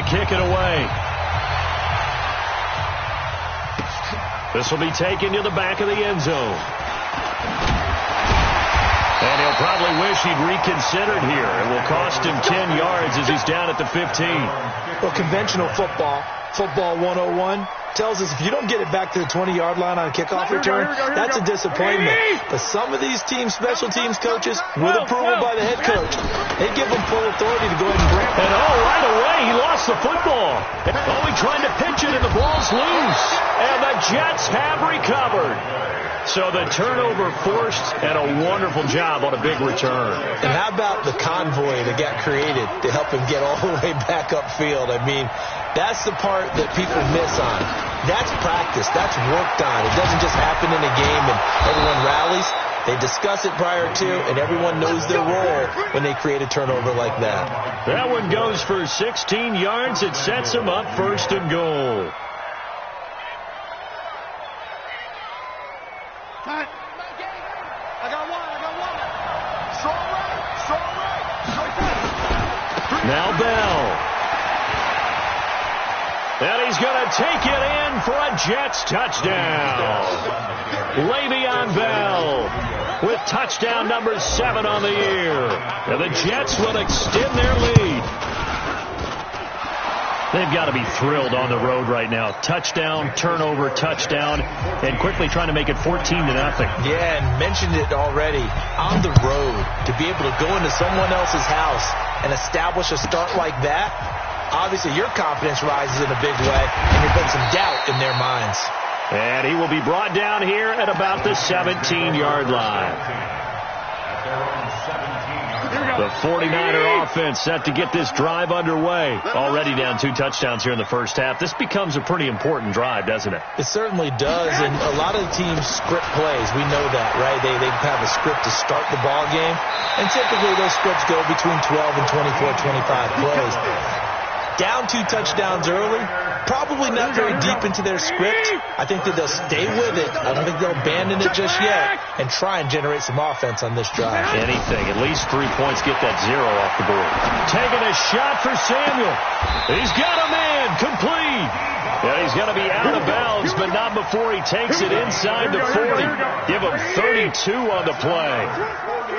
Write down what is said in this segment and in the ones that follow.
kick it away. This will be taken to the back of the end zone. And he'll probably wish he'd reconsidered here. It will cost him 10 yards as he's down at the 15. Well, conventional football 101, tells us if you don't get it back to the 20-yard line on a kickoff return, that's a disappointment. But some of these special teams coaches, with approval by the head coach, they give them full authority to go ahead and bring it. And right away, he lost the football. He tried to pitch it, and the ball's loose. And the Jets have recovered. So the turnover forced, and a wonderful job on a big return. And how about the convoy that got created to help him get all the way back upfield? I mean, that's the part that people miss on. That's practice. That's worked on. It doesn't just happen in a game and everyone rallies. They discuss it prior to, and everyone knows their role when they create a turnover like that. That one goes for 16 yards. It sets them up 1st and goal. Now Bell. And he's going to take it in for a Jets touchdown. Le'Veon Bell with touchdown number 7 on the year. And the Jets will extend their lead. They've got to be thrilled on the road right now. Touchdown, turnover, touchdown, and quickly trying to make it 14-0. Yeah, and mentioned it already. On the road, to be able to go into someone else's house and establish a start like that, obviously your confidence rises in a big way, and there's been some doubt in their minds. And he will be brought down here at about the 17-yard line. The 49er offense set to get this drive underway. Already down 2 touchdowns here in the first half. This becomes a pretty important drive, doesn't it? It certainly does, and a lot of the teams script plays. We know that, right? They have a script to start the ball game, and typically those scripts go between 12 and 24, 25 plays. Down 2 touchdowns early, probably not very deep into their script. I think that they'll stay with it. I don't think they'll abandon it just yet and try and generate some offense on this drive. Anything. At least 3 points, get that 0 off the board. Taking a shot for Samuel. He's got a man. Complete. And he's going to be out of bounds, but not before he takes it inside the 40. Give him 32 on the play.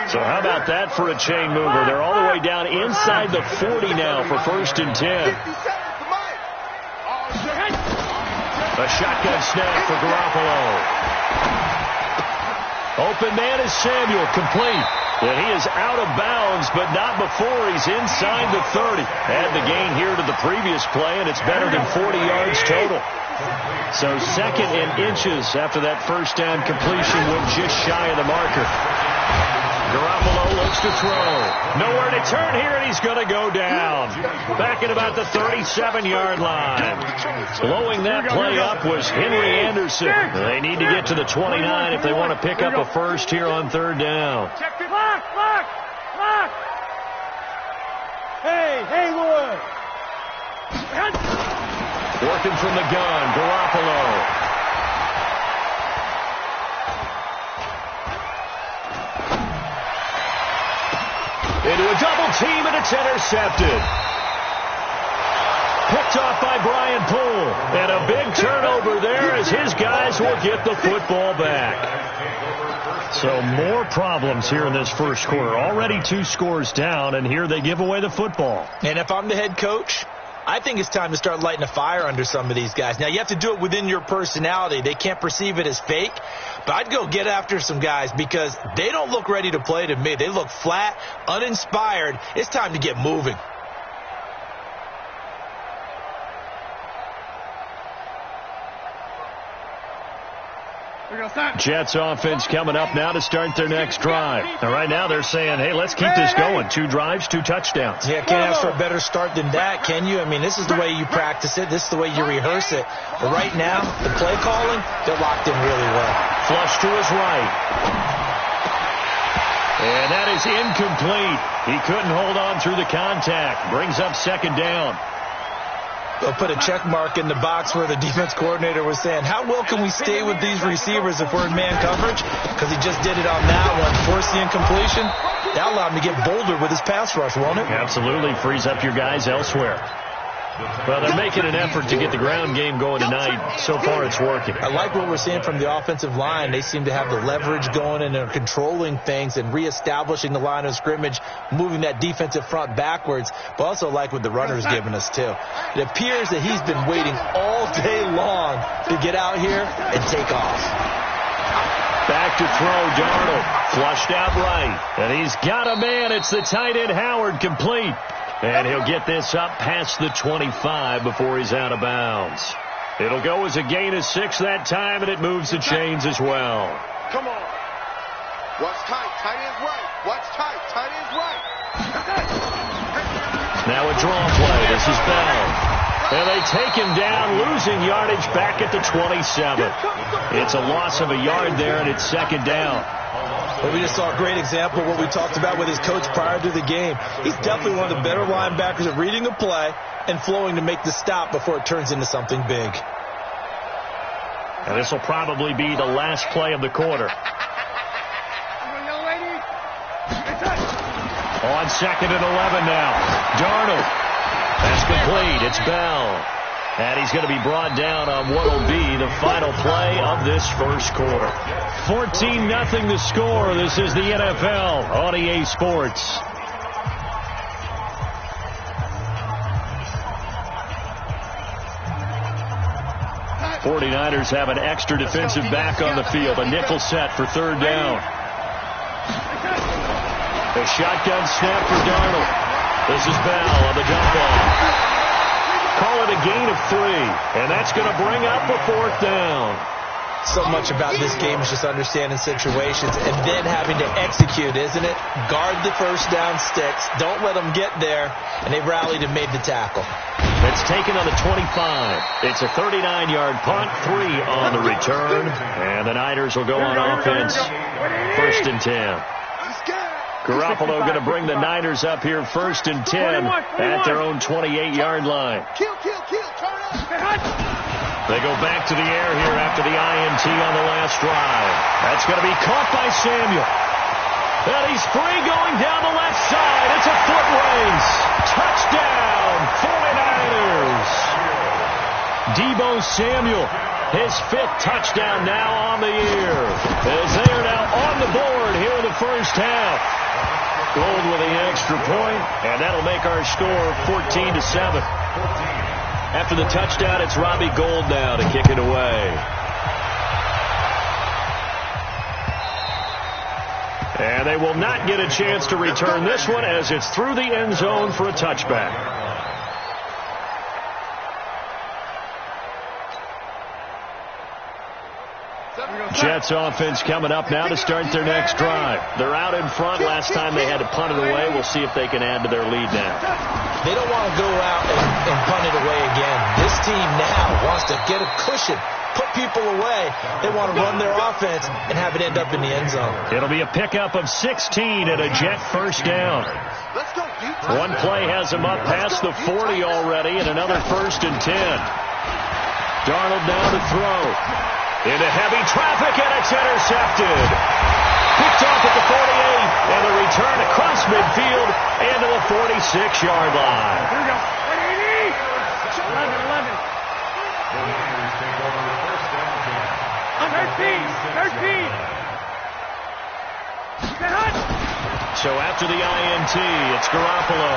So how about that for a chain mover? They're all the way down inside the 40 now for 1st and 10. A shotgun snap for Garoppolo. Open man is Samuel, complete. And he is out of bounds, but not before he's inside the 30. Add the gain here to the previous play, and it's better than 40 yards total. So 2nd and inches after that first down completion, went just shy of the marker. Garoppolo looks to throw. Nowhere to turn here, and he's going to go down. Back at about the 37-yard line. Blowing that play up was Henry Anderson. They need to get to the 29 if they want to pick up a first here on 3rd down. Lock. Hey, Wood. Working from the gun, Garoppolo. Into a double team, and it's intercepted. Picked off by Brian Poole. And a big turnover there as his guys will get the football back. So more problems here in this first quarter. Already 2 scores down, and here they give away the football. And if I'm the head coach, I think it's time to start lighting a fire under some of these guys. Now, you have to do it within your personality. They can't perceive it as fake. But I'd go get after some guys because they don't look ready to play to me. They look flat, uninspired. It's time to get moving. Jets offense coming up now to start their next drive. Now, right now they're saying, hey, let's keep this going. 2 drives, 2 touchdowns. Yeah, can't ask for a better start than that, can you? I mean, this is the way you practice it. This is the way you rehearse it. But right now, the play calling, they're locked in really well. Flush to his right. And that is incomplete. He couldn't hold on through the contact. Brings up 2nd down. They'll put a check mark in the box where the defense coordinator was saying, how well can we stay with these receivers if we're in man coverage? Because he just did it on that one. Forced the incompletion. That allowed him to get bolder with his pass rush, won't it? Absolutely. Frees up your guys elsewhere. Well, they're making an effort to get the ground game going tonight. So far, it's working. I like what we're seeing from the offensive line. They seem to have the leverage going, and they're controlling things and reestablishing the line of scrimmage, moving that defensive front backwards. But also like what the runner's giving us, too. It appears that he's been waiting all day long to get out here and take off. Back to throw, Darnold. Flushed out right. And he's got a man. It's the tight end, Howard, complete. And he'll get this up past the 25 before he's out of bounds. It'll go as a gain of 6 that time, and it moves the chains as well. Come on. Watch tight. Tight end's right. Watch tight. Tight end's right. Now a draw play. This is Bell. And they take him down, losing yardage back at the 27. It's a loss of a yard there, and it's second down. Well, we just saw a great example of what we talked about with his coach prior to the game. He's definitely one of the better linebackers at reading a play and flowing to make the stop before it turns into something big. And this will probably be the last play of the quarter. On 2nd and 11 now. Darnold. That's complete. It's Bell. And he's going to be brought down on what will be the final play of this first quarter. 14-0 the score. This is the NFL on EA Sports. '49ers have an extra defensive back on the field. A nickel set for third down. A shotgun snap for Darnold. This is Bell on the dump off. Call it a gain of 3, and that's going to bring up a 4th down. So much about this game is just understanding situations and then having to execute, isn't it? Guard the first down sticks. Don't let them get there, and they rallied and made the tackle. It's taken on the 25. It's a 39-yard punt, 3 on the return, and the Niners will go on offense. 1st and 10. Garoppolo going to bring the Niners up here 1st and 10 at their own 28-yard line. They go back to the air here after the INT on the last drive. That's going to be caught by Samuel. And he's free going down the left side. It's a foot race. Touchdown, 49ers. Deebo Samuel, his 5th touchdown now on the year. As they are now on the board here in the first half. Gold with the extra point, and that'll make our score 14-7. After the touchdown, it's Robbie Gould now to kick it away. And they will not get a chance to return this one as it's through the end zone for a touchback. Jets offense coming up now to start their next drive. They're out in front. Last time they had to punt it away. We'll see if they can add to their lead now. They don't want to go out and punt it away again. This team now wants to get a cushion, put people away. They want to run their offense and have it end up in the end zone. It'll be a pickup of 16 and a Jet first down. One play has them up past the 40 already, and another 1st and 10. Darnold down to throw. Into heavy traffic, and it's intercepted. Picked off at the 48, and a return across midfield into the 46-yard line. Here we go. 11. 13. So after the INT, it's Garoppolo.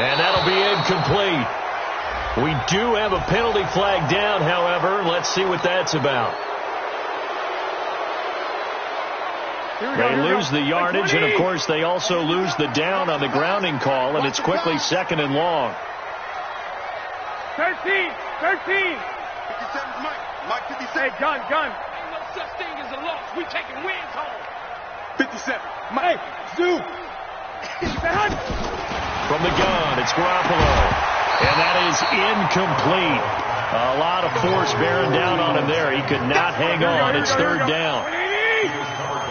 And that'll be incomplete. We do have a penalty flag down, however. Let's see what that's about. They lose the yardage, and, of course, they also lose the down on the grounding call, and it's quickly 2nd and long. 13. 13. 57's Mike 57. Hey, gun. Ain't no such thing as a loss. We taking wins home. 57. Mike, Zoo. From the gun, it's Garoppolo. And that is incomplete. A lot of force bearing down on him there. He could not hang on. It's 3rd down.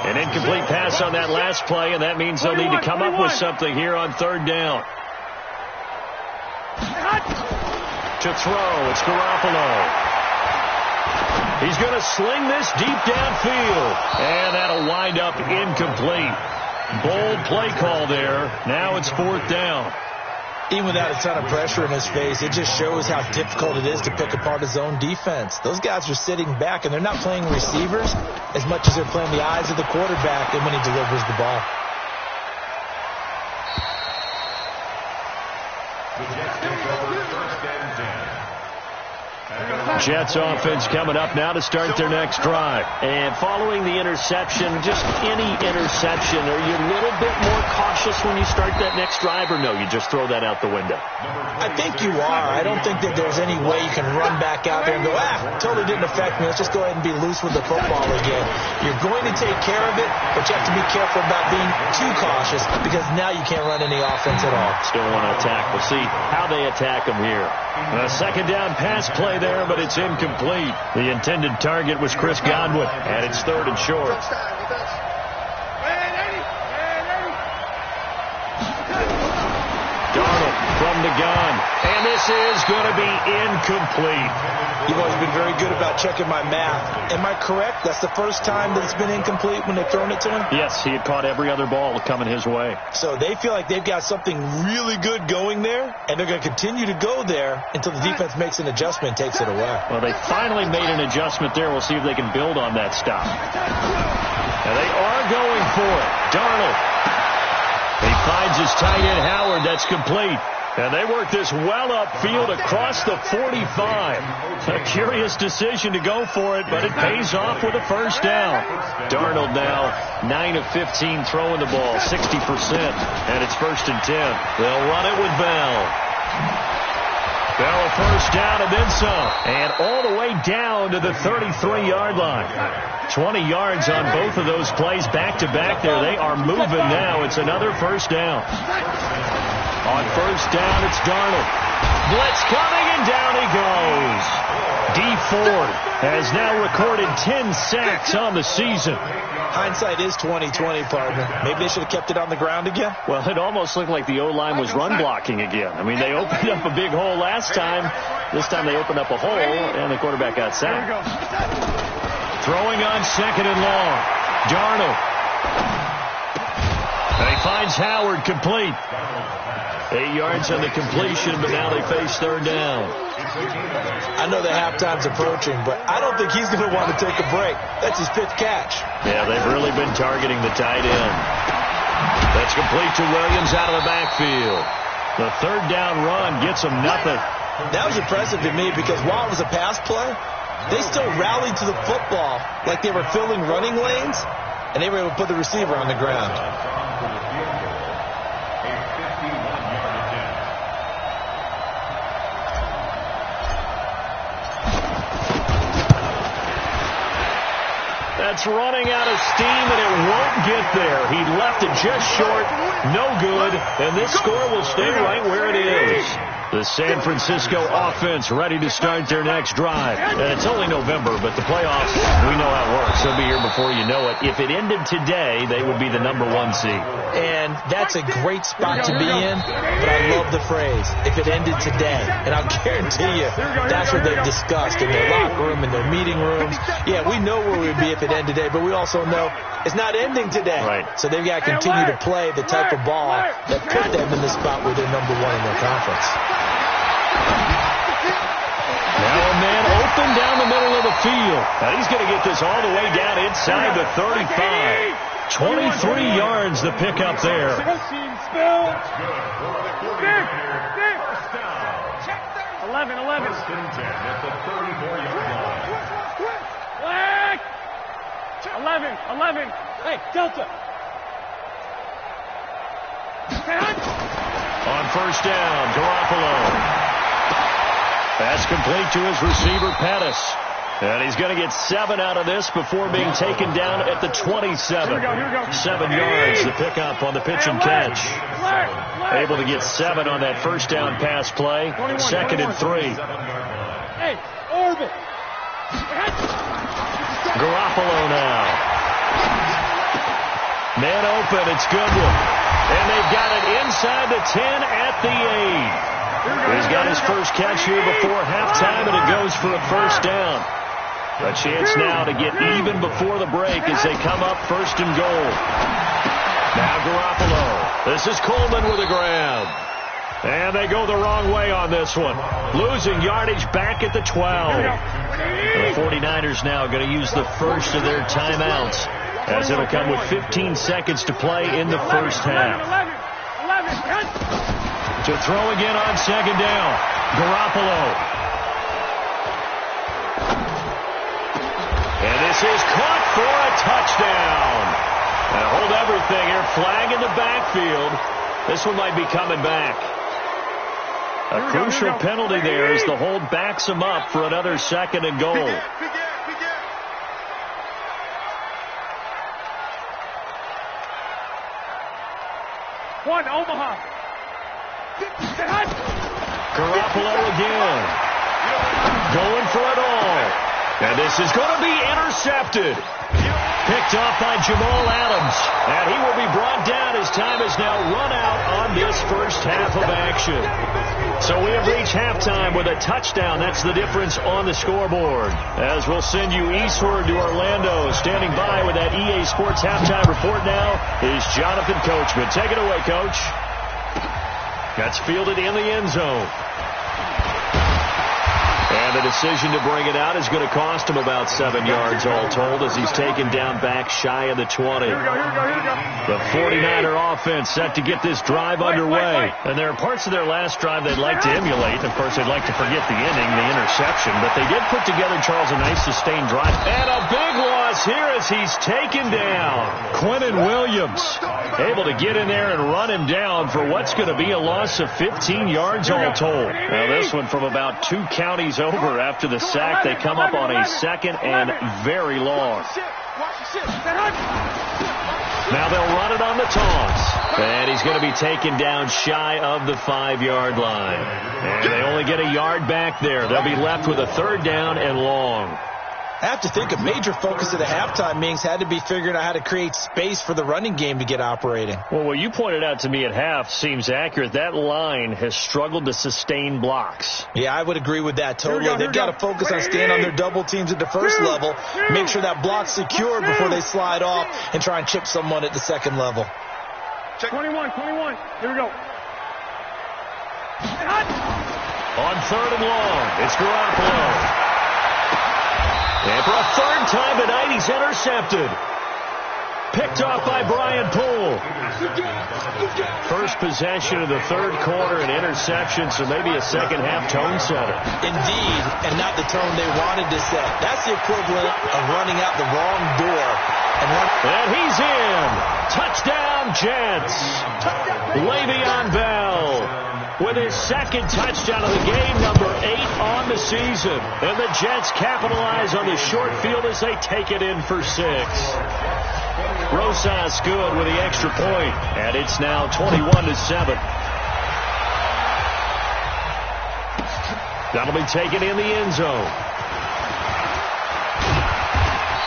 An incomplete pass on that last play, and that means they'll need to come up with something here on 3rd down. To throw, it's Garoppolo. He's going to sling this deep downfield, and that'll wind up incomplete. Bold play call there. Now it's 4th down. Even without a ton of pressure in his face, it just shows how difficult it is to pick apart his own defense. Those guys are sitting back, and they're not playing receivers as much as they're playing the eyes of the quarterback and when he delivers the ball. Jets offense coming up now to start their next drive. And following the interception, just any interception, are you a little bit more cautious when you start that next drive, or no, you just throw that out the window? I think you are. I don't think that there's any way you can run back out there and go, totally didn't affect me. Let's just go ahead and be loose with the football again. You're going to take care of it, but you have to be careful about being too cautious because now you can't run any offense at all. Still want to attack. We'll see how they attack them here. A second down pass play there, but it's incomplete. The intended target was Chris Godwin, and it's 3rd and short. Darnold from the gun, and this is going to be incomplete. You've always been very good about checking my math. Am I correct? That's the first time that it's been incomplete when they've thrown it to him? Yes, he had caught every other ball coming his way. So they feel like they've got something really good going there, and they're going to continue to go there until the defense makes an adjustment and takes it away. Well, they finally made an adjustment there. We'll see if they can build on that stop. And they are going for it. Darnold. He finds his tight end, Howard. That's complete. And they work this well upfield across the 45. A curious decision to go for it, but it pays off with a first down. Darnold now 9 of 15 throwing the ball, 60%. And it's 1st and 10. They'll run it with Bell. Bell a first down and then some. And all the way down to the 33-yard line. 20 yards on both of those plays back-to-back there. They are moving now. It's another first down. On first down, it's Darnold. Blitz coming, and down he goes. Dee Ford has now recorded 10 sacks on the season. Hindsight is 20/20, partner. Maybe they should have kept it on the ground again. Well, it almost looked like the O-line was run blocking again. I mean, they opened up a big hole last time. This time they opened up a hole, and the quarterback got sacked. Throwing on 2nd and long. Darnold. And he finds Howard complete. 8 yards on the completion, but now they face 3rd down. I know the halftime's approaching, but I don't think he's going to want to take a break. That's his 5th catch. Yeah, they've really been targeting the tight end. That's complete to Williams out of the backfield. The 3rd down run gets him nothing. That was impressive to me because while it was a pass play, they still rallied to the football like they were filling running lanes, and they were able to put the receiver on the ground. That's running out of steam, and it won't get there. He left it just short, no good, and this score will stay right where it is. The San Francisco offense ready to start their next drive. And it's only November, but the playoffs, we know how it works. They'll be here before you know it. If it ended today, they would be the #1 seed. And that's a great spot to be in, but I love the phrase, if it ended today. And I'll guarantee you, that's what they've discussed in their locker room, in their meeting rooms. Yeah, we know where we'd be if it ended today, but we also know it's not ending today. Right. So they've got to continue to play the type of ball that put them in the spot where they're #1 in their conference. Now a man open down the middle of the field. And he's going to get this all the way down inside the 35. 23 yards the pickup there. 11. Black. 11. Hey, Delta. On first down, Garoppolo. Pass complete to his receiver, Pettis. And he's going to get 7 out of this before being taken down at the 27. Here we go. 7 yards, the pickup on the pitch and catch. Able to get 7 on that first down pass play. 2nd and 3. Hey, orbit. Garoppolo now. Man open, it's Goodwin. And they've got it inside the 10 at the 8. He's got his first catch here before halftime, and it goes for a first down. A chance now to get even before the break as they come up 1st and goal. Now Garoppolo. This is Coleman with a grab. And they go the wrong way on this one. Losing yardage back at the 12. The 49ers now going to use the first of their timeouts, as it'll come with 15 seconds to play in the first half. To throw again on second down. Garoppolo. And this is caught for a touchdown. And hold everything here. Flag in the backfield. This one might be coming back. A crucial penalty there as the hold backs him up for another second and goal. One, Omaha. Garoppolo again. Going for it all. And this is going to be intercepted. Picked off by Jamal Adams. And he will be brought down. His time is now run out on this first half of action. So we have reached halftime with a touchdown. That's the difference on the scoreboard. As we'll send you eastward to Orlando. Standing by with that EA Sports halftime report now is Jonathan Coachman. Take it away, Coach. That's fielded in the end zone. And the decision to bring it out is going to cost him about 7 yards all told, as he's taken down back shy of the 20. The 49er offense set to get this drive underway. And there are parts of their last drive they'd like to emulate. Of course, they'd like to forget the inning, the interception. But they did put together, Charles, a nice sustained drive. And a big loss here as he's taken down. Quinnen Williams able to get in there and run him down for what's going to be a loss of 15 yards all told. Now this one from about 2 counties over after the sack. They come up on a second and very long. Now they'll run it on the toss. And he's going to be taken down shy of the 5-yard line. And they only get a yard back there. They'll be left with a third down and long. I have to think a major focus of the halftime meetings had to be figuring out how to create space for the running game to get operating. Well, what you pointed out to me at half seems accurate. That line has struggled to sustain blocks. Yeah, I would agree with that totally. They've got to focus on staying on their double teams at the first level, make sure that block's secured before they slide off, and try and chip someone at the second level. 21. Here we go. On third and long, it's Garoppolo. And for a third time tonight, he's intercepted. Picked off by Brian Poole. First possession of the third quarter, an interception, so maybe a second half tone setter. Indeed, and not the tone they wanted to set. That's the equivalent of running out the wrong door. And he's in. Touchdown, Jets. Le'Veon Bell with his second touchdown of the game, number 8 on the season. And the Jets capitalize on the short field as they take it in for 6. Rosas good with the extra point, and it's now 21-7. That'll be taken in the end zone.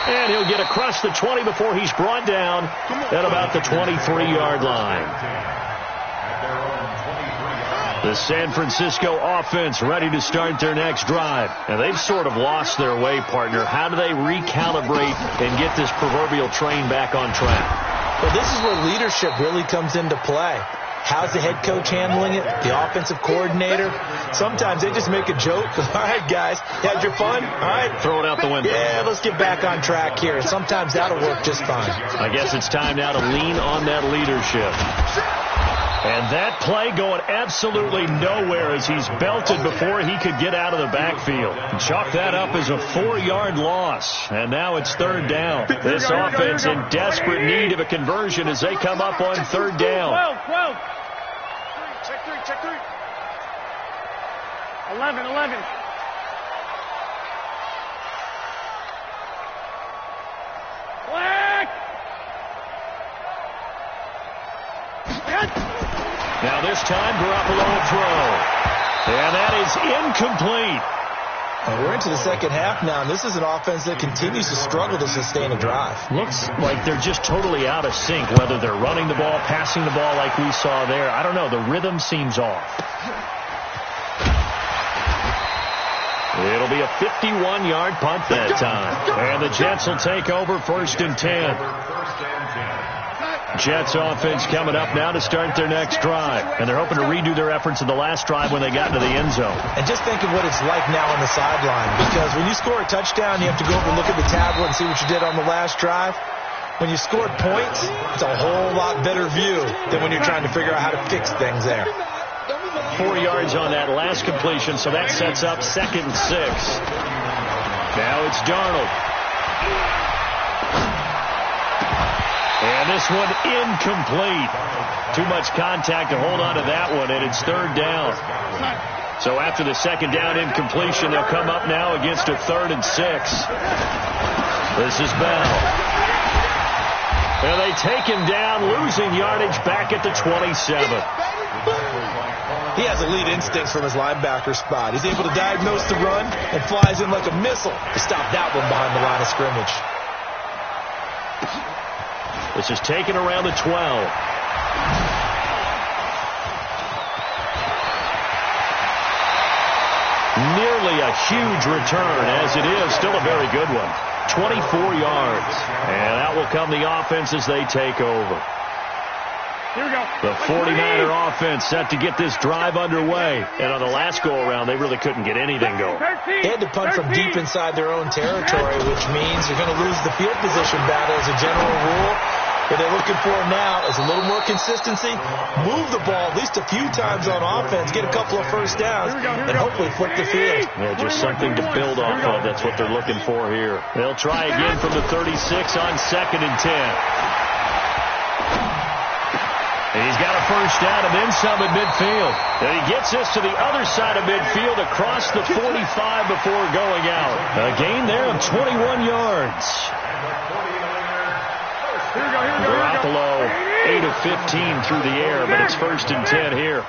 And he'll get across the 20 before he's brought down at about the 23-yard line. The San Francisco offense ready to start their next drive. And they've sort of lost their way, partner. How do they recalibrate and get this proverbial train back on track? Well, this is where leadership really comes into play. How's the head coach handling it? The offensive coordinator? Sometimes they just make a joke. All right, guys, you had your fun? All right. Throw it out the window. Yeah, let's get back on track here. Sometimes that'll work just fine. I guess it's time now to lean on that leadership. And that play going absolutely nowhere as he's belted before he could get out of the backfield. Chalk that up as a 4-yard loss. And now it's third down. This offense in desperate need of a conversion as they come up on third down. 12. Check three. 11. Flag! Now this time, Garoppolo will throw. And that is incomplete. And we're into the second half now, and this is an offense that continues to struggle to sustain a drive. Looks like they're just totally out of sync, whether they're running the ball, passing the ball like we saw there. I don't know. The rhythm seems off. It'll be a 51-yard punt that time. And the Jets will take over 1st and 10. Jets offense coming up now to start their next drive. And they're hoping to redo their efforts in the last drive when they got into the end zone. And just think of what it's like now on the sideline. Because when you score a touchdown, you have to go over and look at the tablet and see what you did on the last drive. When you scored points, it's a whole lot better view than when you're trying to figure out how to fix things there. 4 yards on that last completion, so that sets up 2nd and 6. Now it's Darnold. And this one incomplete. Too much contact to hold on to that one, and it's 3rd down. So after the 2nd down incompletion, they'll come up now against a 3rd and 6. This is Bell. And they take him down, losing yardage back at the 27. He has elite instincts from his linebacker spot. He's able to diagnose the run and flies in like a missile to stop that one behind the line of scrimmage. This is taken around the 12. Nearly a huge return, as it is still a very good one. 24 yards. And out will come the offense as they take over. Here we go. The 49er offense set to get this drive underway. And on the last go-around, they really couldn't get anything going. They had to punt from deep inside their own territory, which means you're going to lose the field position battle as a general rule. What they're looking for now is a little more consistency, move the ball at least a few times on offense, get a couple of first downs, and hopefully flip the field. Yeah, just something to build off of. That's what they're looking for here. They'll try again from the 36 on 2nd and 10. He's got a first down and then some at midfield. And he gets this to the other side of midfield across the 45 before going out. A gain there of 21 yards. Garoppolo, 8 of 15 through the air, but it's 1st and 10 here.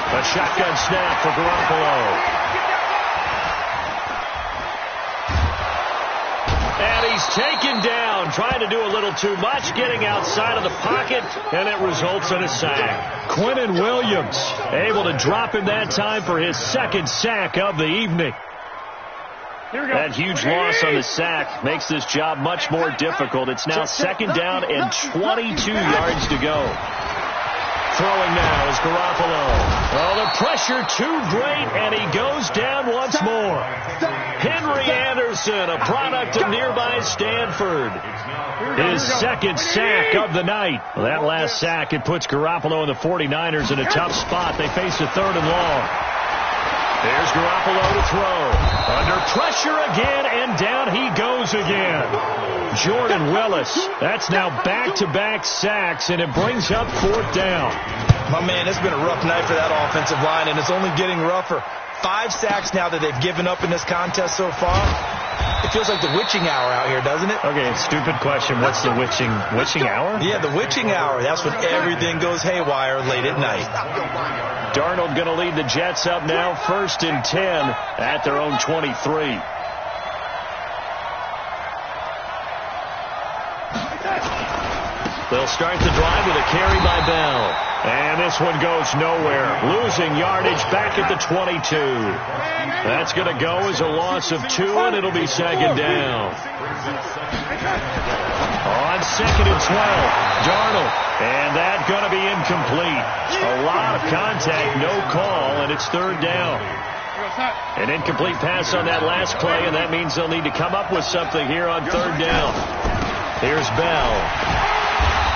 A shotgun snap for Garoppolo. And he's taken down, trying to do a little too much, getting outside of the pocket, and it results in a sack. Quinnen Williams able to drop him that time for his 2nd sack of the evening. That huge loss on the sack makes this job much more difficult. It's now 2nd down and 22 yards to go. Throwing now is Garoppolo. Oh, the pressure too great, and he goes down once more. Henry Anderson, a product of nearby Stanford. His 2nd sack of the night. Well, that last sack, it puts Garoppolo and the 49ers in a tough spot. They face a 3rd and long. There's Garoppolo to throw. Under pressure again, and down he goes again. Jordan Willis. That's now back-to-back sacks, and it brings up 4th down. My man, it's been a rough night for that offensive line, and it's only getting rougher. 5 sacks now that they've given up in this contest so far. It feels like the witching hour out here, doesn't it? Okay, stupid question. What's the witching hour? Yeah, the witching hour. That's when everything goes haywire late at night. Darnold going to lead the Jets up now, 1st and 10 at their own 23. They'll start the drive with a carry by Bell. And this one goes nowhere. Losing yardage back at the 22. That's going to go as a loss of 2, and it'll be 2nd down. On 2nd and 12, Darnold. And that's going to be incomplete. A lot of contact, no call, and it's 3rd down. An incomplete pass on that last play, and that means they'll need to come up with something here on 3rd down. Here's Bell.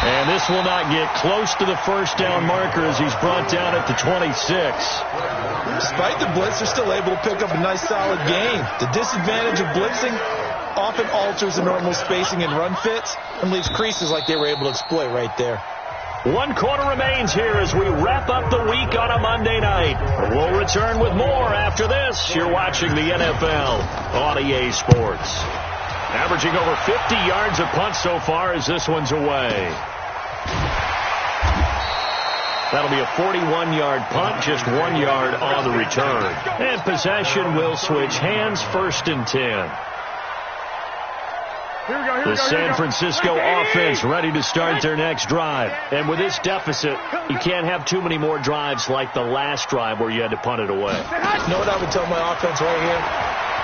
And this will not get close to the first down marker as he's brought down at the 26. Despite the blitz, they're still able to pick up a nice solid gain. The disadvantage of blitzing often alters the normal spacing and run fits and leaves creases like they were able to exploit right there. 1 quarter remains here as we wrap up the week on a Monday night. We'll return with more after this. You're watching the NFL on EA Sports. Averaging over 50 yards a punt so far as this one's away. That'll be a 41-yard punt, just 1 yard on the return. And possession will switch hands, 1st and 10. The San Francisco offense ready to start their next drive. And with this deficit, you can't have too many more drives like the last drive where you had to punt it away. You know what I would tell my offense right here?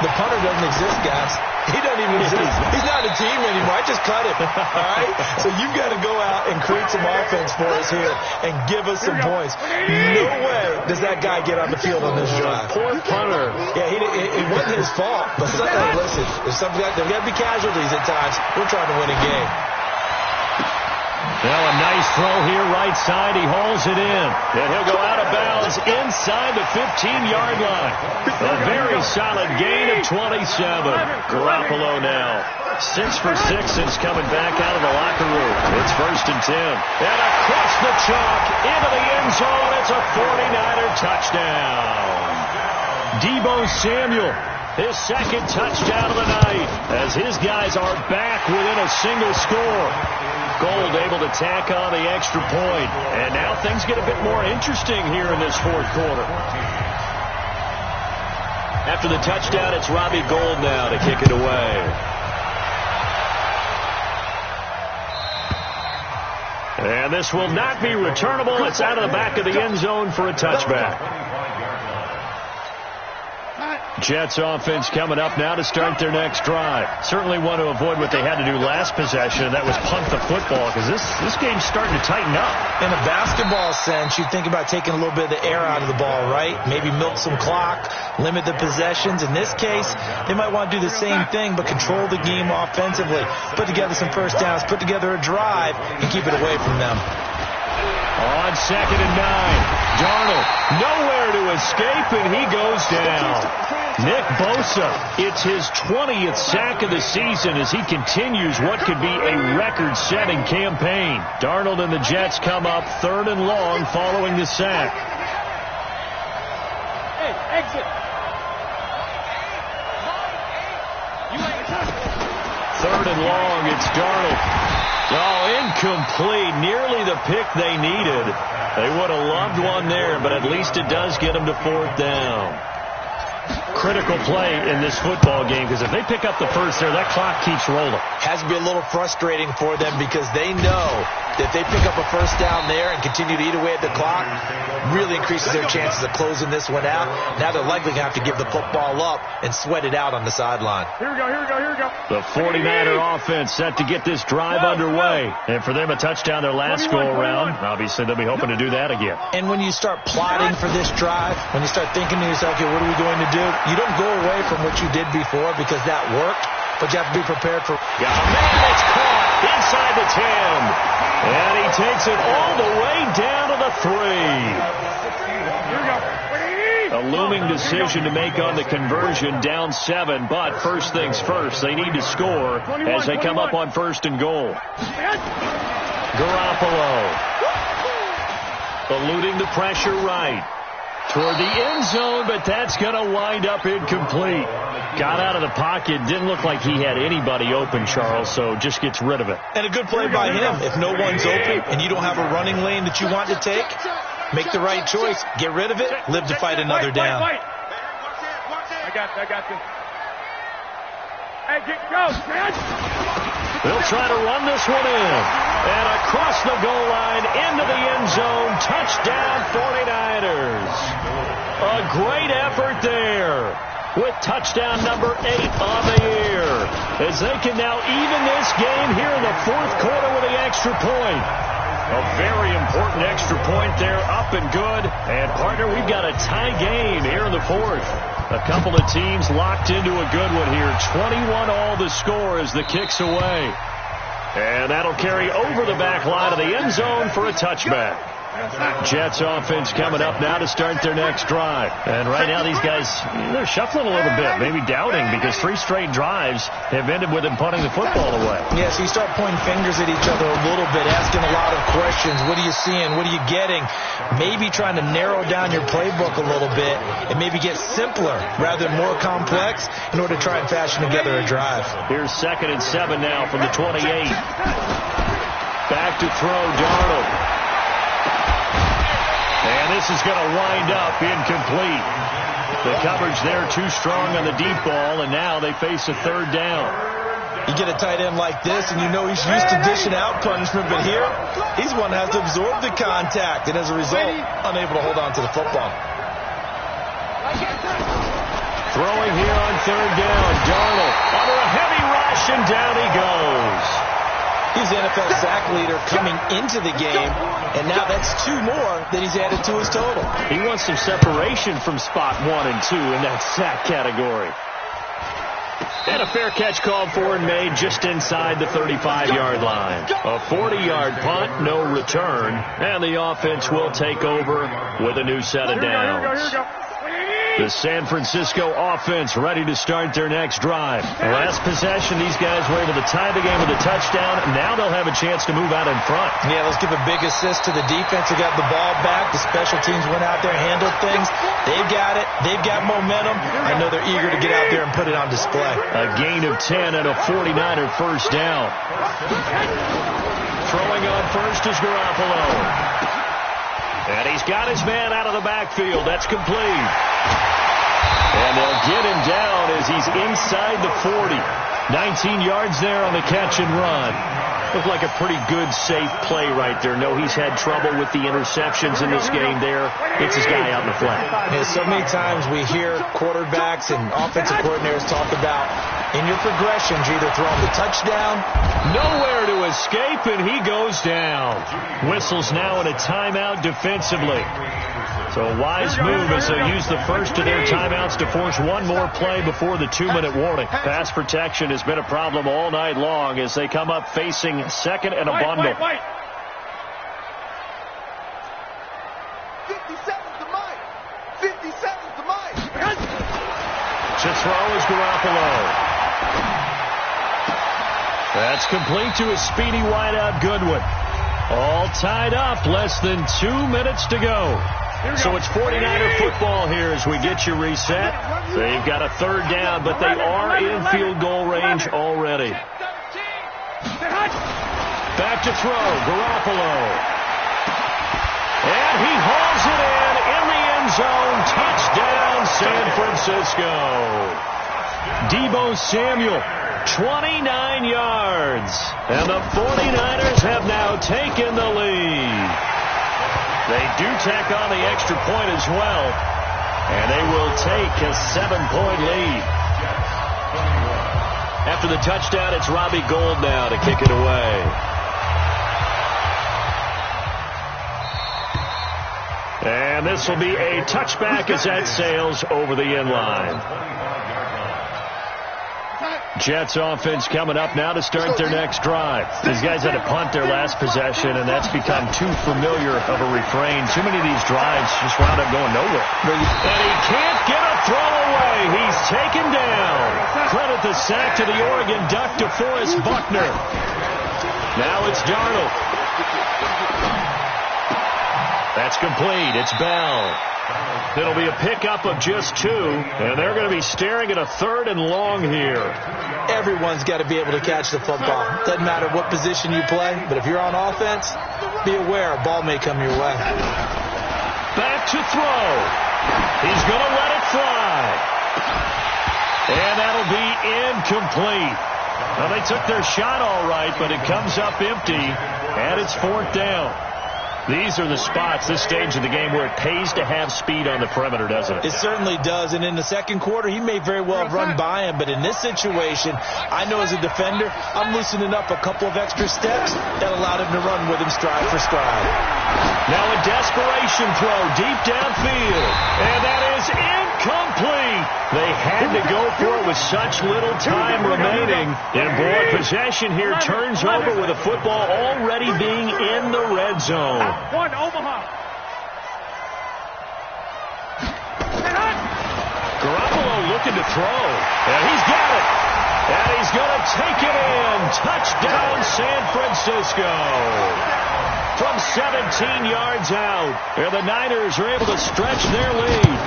The punter doesn't exist, guys. He doesn't even exist. He's not a team anymore. I just cut him. All right? So you've got to go out and create some offense for us here and give us some points. No way does that guy get on the field on this drive. Poor punter. Yeah, it wasn't his fault. But listen, there's got to be casualties at times. We're trying to win a game. Well, a nice throw here, right side. He hauls it in. And he'll go out of bounds inside the 15-yard line. A very solid gain of 27. Garoppolo now. 6 for 6 since coming back out of the locker room. It's 1st and 10. And across the chalk into the end zone. It's a 49er touchdown. Deebo Samuel, his second touchdown of the night, as his guys are back within a single score. Gold able to tack on the extra point. And now things get a bit more interesting here in this fourth quarter. After the touchdown, it's Robbie Gould now to kick it away. And this will not be returnable. It's out of the back of the end zone for a touchback. Jets offense coming up now to start their next drive. Certainly want to avoid what they had to do last possession. That was punt the football, because this game's starting to tighten up. In a basketball sense, you think about taking a little bit of the air out of the ball, right? Maybe milk some clock, limit the possessions. In this case, they might want to do the same thing, but control the game offensively. Put together some first downs, put together a drive, and keep it away from them. On 2nd and 9, Darnold nowhere to escape, and he goes down. Nick Bosa, it's his 20th sack of the season as he continues what could be a record-setting campaign. Darnold and the Jets come up 3rd and long following the sack. Hey, exit. 3rd and long, it's Darnold. Oh, incomplete. Nearly the pick they needed. They would have loved one there, but at least it does get them to 4th down. Critical play in this football game, because if they pick up the first there, that clock keeps rolling. Has to be a little frustrating for them, because they know that if they pick up a first down there and continue to eat away at the clock, really increases their chances of closing this one out. Now they're likely going to have to give the football up and sweat it out on the sideline. Here we go. The 49er offense set to get this drive underway. And for them, a touchdown their last go-around. Obviously, they'll be hoping to do that again. And when you start plotting for this drive, when you start thinking to yourself, okay, what are we going to do? You don't go away from what you did before, because that worked, but you have to be prepared for... Yeah, man, it's caught inside the 10. And he takes it all the way down to the 3. A looming decision to make on the conversion, down 7. But first things first, they need to score as they come up on 1st and goal. Garoppolo eluding the pressure right toward the end zone, but that's going to wind up incomplete. Got out of the pocket. Didn't look like he had anybody open, Charles, so just gets rid of it. And a good play by him. If no one's open and you don't have a running lane that you want to take, make the right choice. Get rid of it. Live to fight another down. I got this. Hey, go, man. They'll try to run this one in. And across the goal line, into the end zone. Touchdown, 49ers. A great effort there, with touchdown number 8 on the year, as they can now even this game here in the fourth quarter with the extra point. A very important extra point there, up and good. And, partner, we've got a tie game here in the fourth. A couple of teams locked into a good one here. 21 all the score as the kick's away. And that'll carry over the back line of the end zone for a touchback. Jets offense coming up now to start their next drive. And right now these guys, they're shuffling a little bit, maybe doubting, because 3 straight drives have ended with them punting the football away. Yeah, so you start pointing fingers at each other a little bit, asking a lot of questions. What are you seeing? What are you getting? Maybe trying to narrow down your playbook a little bit and maybe get simpler rather than more complex in order to try and fashion together a drive. Here's 2nd and 7 now from the 28. Back to throw, Darnold. And this is going to wind up incomplete. The coverage there too strong on the deep ball, and now they face a 3rd down. You get a tight end like this, and you know he's used to dishing out punishment, but here, he's one that has to absorb the contact, and as a result, unable to hold on to the football. Throwing here on third down. Darnold under a heavy rush, and down he goes. He's the NFL sack leader coming into the game, and now that's 2 more that he's added to his total. He wants some separation from spot 1 and 2 in that sack category. And a fair catch called for and made just inside the 35-yard line. A 40-yard punt, no return, and the offense will take over with a new set of downs. The San Francisco offense ready to start their next drive. Last possession, these guys were able to tie the game with a touchdown. Now they'll have a chance to move out in front. Yeah, let's give a big assist to the defense who got the ball back. The special teams went out there, handled things. They've got it. They've got momentum. I know they're eager to get out there and put it on display. A gain of 10 and a 49er first down. Throwing on first is Garoppolo. And he's got his man out of the backfield. That's complete. And they'll get him down as he's inside the 40. 19 yards there on the catch and run. Looked like a pretty good, safe play right there. No, he's had trouble with the interceptions in this game there. It's his guy out in the flat. Yeah, so many times we hear quarterbacks and offensive coordinators talk about in your progressions, you're either throwing the touchdown. Nowhere to escape, and he goes down. Whistles now in a timeout defensively. So a wise move as they use the first of their timeouts to force one more play before the 2-minute warning. Pass protection has been a problem all night long as they come up facing second and a bundle. 57's the mic. 57's the mic. To throw is Garoppolo. That's complete to a speedy wideout Goodwin. All tied up, less than 2 minutes to go. So it's 49er football here as we get you reset. They've got a third down, but they are in field goal range already. Back to throw, Garoppolo. And he hauls it in the end zone. Touchdown, San Francisco. Deebo Samuel, 29 yards. And the 49ers have now taken the lead. They do tack on the extra point as well, and they will take a 7-point lead. After the touchdown, it's Robbie Gould now to kick it away. And this will be a touchback as that sails over the end line. Jets offense coming up now to start their next drive. These guys had to punt their last possession, and that's become too familiar of a refrain. Too many of these drives just wound up going nowhere. And he can't get a throw away. He's taken down. Credit the sack to the Oregon Duck, DeForest Buckner. Now it's Darnold. That's complete. It's Bell. It'll be a pickup of just 2, and they're going to be staring at a third and long here. Everyone's got to be able to catch the football. Doesn't matter what position you play, but if you're on offense, be aware a ball may come your way. Back to throw. He's going to let it fly. And that'll be incomplete. Well, they took their shot all right, but it comes up empty, and it's 4th down. These are the spots, this stage of the game, where it pays to have speed on the perimeter, doesn't it? It certainly does. And in the second quarter, he may very well have run by him. But in this situation, I know as a defender, I'm loosening up a couple of extra steps that allowed him to run with him stride for stride. Now a desperation throw deep downfield. And that is incomplete. They had to go for it with such little time remaining. And boy, possession here turns over with the football already being in the red zone. One, Omaha. Garoppolo looking to throw. And he's got it. And he's going to take it in. Touchdown, San Francisco. From 17 yards out. And the Niners are able to stretch their lead.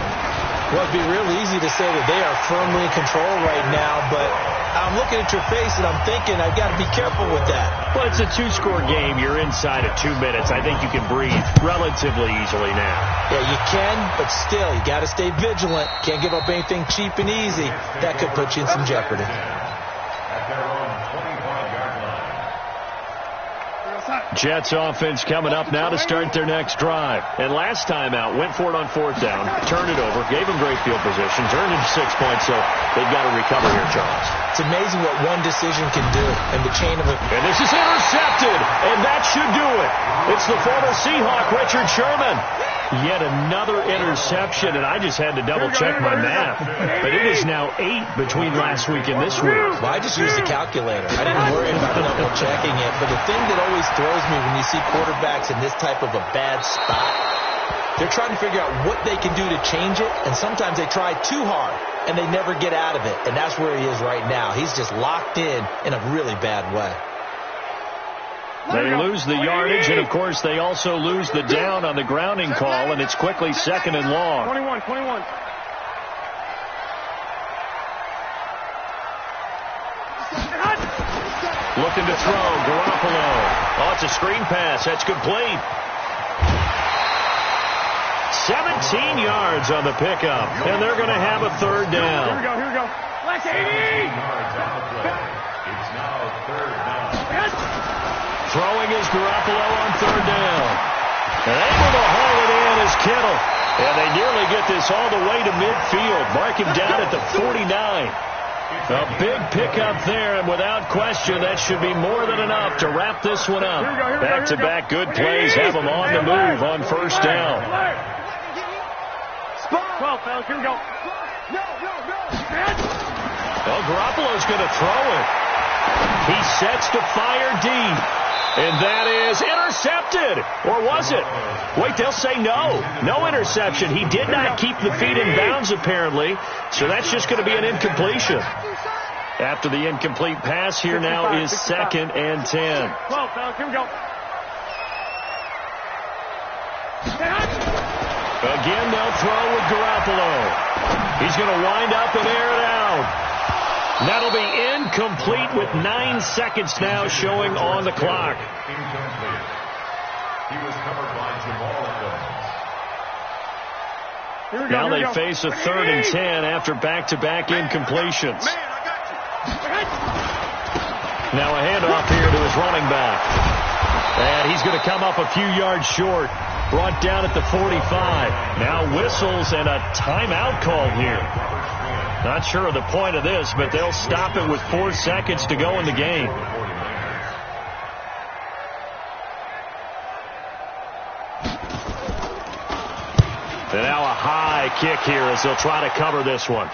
Well, it'd be real easy to say that they are firmly in control right now, but I'm looking at your face and I'm thinking I've got to be careful with that. Well, it's a 2-score game. You're inside of 2 minutes. I think you can breathe relatively easily now. Yeah, you can, but still, you got to stay vigilant. Can't give up anything cheap and easy. That could put you in some jeopardy. Jets offense coming up now to start their next drive. And last time out, went for it on 4th down, turned it over, gave them great field position, turned into 6 points, so they've got to recover here, Charles. It's amazing what one decision can do in the chain of it. And this is intercepted, and that should do it. It's the former Seahawk, Richard Sherman. Yet another interception, and I just had to double-check my math. But it is now 8 between last week and this week. Well, I just used the calculator. I didn't worry about double-checking it. But the thing that always throws me when you see quarterbacks in this type of a bad spot, they're trying to figure out what they can do to change it, and sometimes they try too hard, and they never get out of it. And that's where he is right now. He's just locked in a really bad way. They lose the yardage, and, of course, they also lose the down on the grounding call, and it's quickly 2nd and long. 21. Looking to throw, Garoppolo. Oh, it's a screen pass. That's complete. 17 yards on the pickup, and they're going to have a 3rd down. Here we go. Let's 80! It's now 3rd down. Throwing is Garoppolo on 3rd down. And able to haul it in is Kittle. And they nearly get this all the way to midfield. Mark him down at the 49. A big pickup there, and without question, that should be more than enough to wrap this one up. Back-to-back good plays have them on the move on 1st down. 12, fellas, here we go. Well, Garoppolo's going to throw it. He sets to fire deep. And that is intercepted. Or was it? Wait, they'll say no. No interception. He did not keep the feet in bounds, apparently. So that's just going to be an incompletion. After the incomplete pass, here now is 2nd and 10. 12, fellas, here we go. Again, they'll throw with Garoppolo. He's going to wind up and air it out. That'll be incomplete with 9 seconds now showing on the clock. Incomplete. He was covered by Jamal Adams. Now they face a 3rd and 10 after back-to-back incompletions. Now a handoff here to his running back. And he's going to come up a few yards short. Brought down at the 45. Now whistles and a timeout called here. Not sure of the point of this, but they'll stop it with 4 seconds to go in the game. And now a high kick here as they'll try to cover this one.